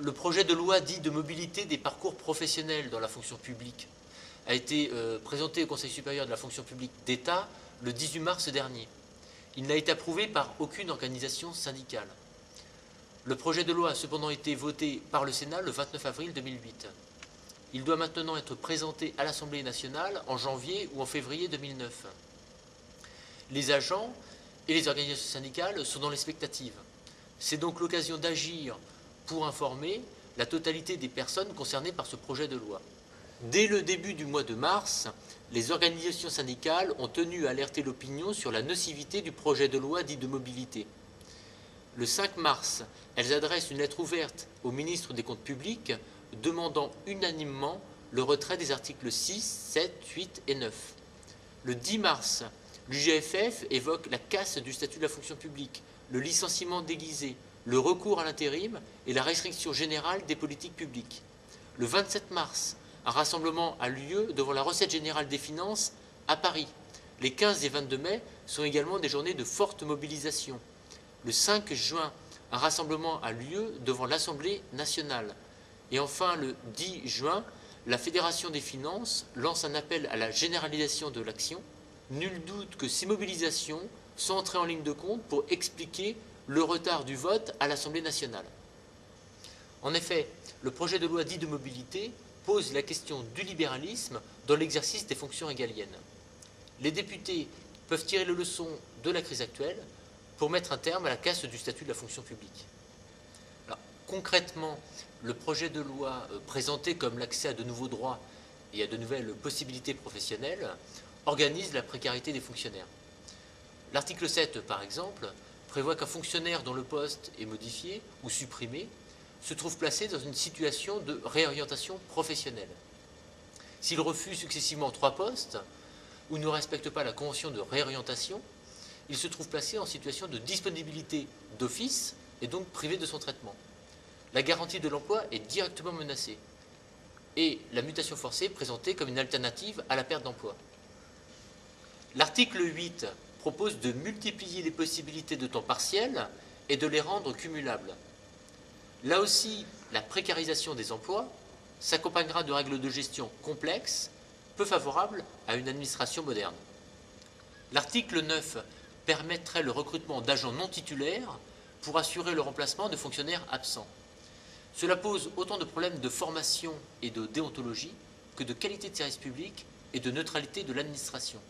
Le projet de loi dit de mobilité des parcours professionnels dans la fonction publique a été présenté au Conseil supérieur de la fonction publique d'État le 18 mars dernier. Il n'a été approuvé par aucune organisation syndicale. Le projet de loi a cependant été voté par le Sénat le 29 avril 2008. Il doit maintenant être présenté à l'Assemblée nationale en janvier ou en février 2009. Les agents et les organisations syndicales sont dans l'expectative. C'est donc l'occasion d'agir pour informer la totalité des personnes concernées par ce projet de loi. Dès le début du mois de mars, les organisations syndicales ont tenu à alerter l'opinion sur la nocivité du projet de loi dit de mobilité. Le 5 mars, elles adressent une lettre ouverte au ministre des Comptes publics demandant unanimement le retrait des articles 6, 7, 8 et 9. Le 10 mars, l'UGFF évoque la casse du statut de la fonction publique, le licenciement déguisé, le recours à l'intérim et la restriction générale des politiques publiques. Le 27 mars, un rassemblement a lieu devant la recette générale des finances à Paris. Les 15 et 22 mai sont également des journées de forte mobilisation. Le 5 juin, un rassemblement a lieu devant l'Assemblée nationale. Et enfin, le 10 juin, la Fédération des finances lance un appel à la généralisation de l'action. Nul doute que ces mobilisations sont entrées en ligne de compte pour expliquer le retard du vote à l'Assemblée nationale. En effet, le projet de loi dit de mobilité pose la question du libéralisme dans l'exercice des fonctions régaliennes. Les députés peuvent tirer les leçons de la crise actuelle pour mettre un terme à la casse du statut de la fonction publique. Alors, concrètement, le projet de loi présenté comme l'accès à de nouveaux droits et à de nouvelles possibilités professionnelles organise la précarité des fonctionnaires. L'article 7, par exemple, prévoit qu'un fonctionnaire dont le poste est modifié ou supprimé se trouve placé dans une situation de réorientation professionnelle. S'il refuse successivement 3 postes ou ne respecte pas la convention de réorientation, il se trouve placé en situation de disponibilité d'office et donc privé de son traitement. La garantie de l'emploi est directement menacée et la mutation forcée est présentée comme une alternative à la perte d'emploi. L'article 8 propose de multiplier les possibilités de temps partiel et de les rendre cumulables. Là aussi, la précarisation des emplois s'accompagnera de règles de gestion complexes, peu favorables à une administration moderne. L'article 9 permettrait le recrutement d'agents non titulaires pour assurer le remplacement de fonctionnaires absents. Cela pose autant de problèmes de formation et de déontologie que de qualité de service public et de neutralité de l'administration.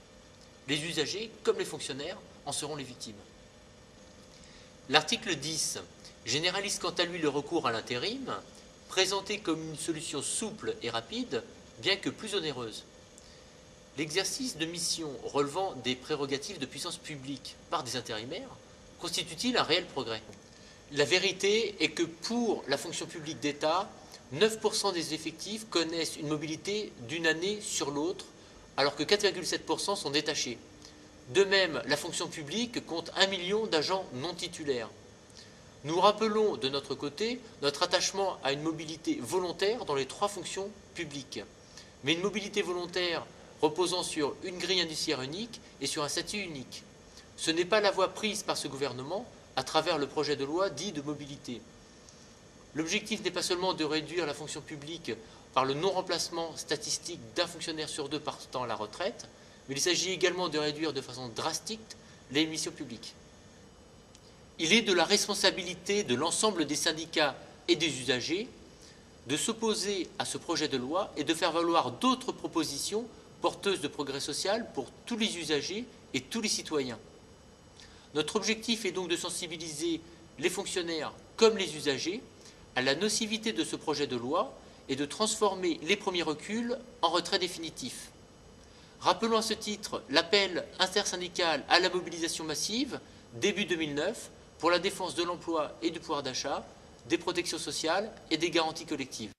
Les usagers, comme les fonctionnaires, en seront les victimes. L'article 10 généralise quant à lui le recours à l'intérim, présenté comme une solution souple et rapide, bien que plus onéreuse. L'exercice de missions relevant des prérogatives de puissance publique par des intérimaires constitue-t-il un réel progrès? La vérité est que pour la fonction publique d'État, 9% des effectifs connaissent une mobilité d'une année sur l'autre, alors que 4,7% sont détachés. De même, la fonction publique compte 1 million d'agents non titulaires. Nous rappelons de notre côté notre attachement à une mobilité volontaire dans les 3 fonctions publiques. Mais une mobilité volontaire reposant sur une grille indiciaire unique et sur un statut unique. Ce n'est pas la voie prise par ce gouvernement à travers le projet de loi dit de mobilité. L'objectif n'est pas seulement de réduire la fonction publique par le non-remplacement statistique d'un fonctionnaire sur 2 partant à la retraite, mais il s'agit également de réduire de façon drastique les missions publiques. Il est de la responsabilité de l'ensemble des syndicats et des usagers de s'opposer à ce projet de loi et de faire valoir d'autres propositions porteuses de progrès social pour tous les usagers et tous les citoyens. Notre objectif est donc de sensibiliser les fonctionnaires comme les usagers à la nocivité de ce projet de loi et de transformer les premiers reculs en retrait définitif. Rappelons à ce titre l'appel intersyndical à la mobilisation massive, début 2009, pour la défense de l'emploi et du pouvoir d'achat, des protections sociales et des garanties collectives.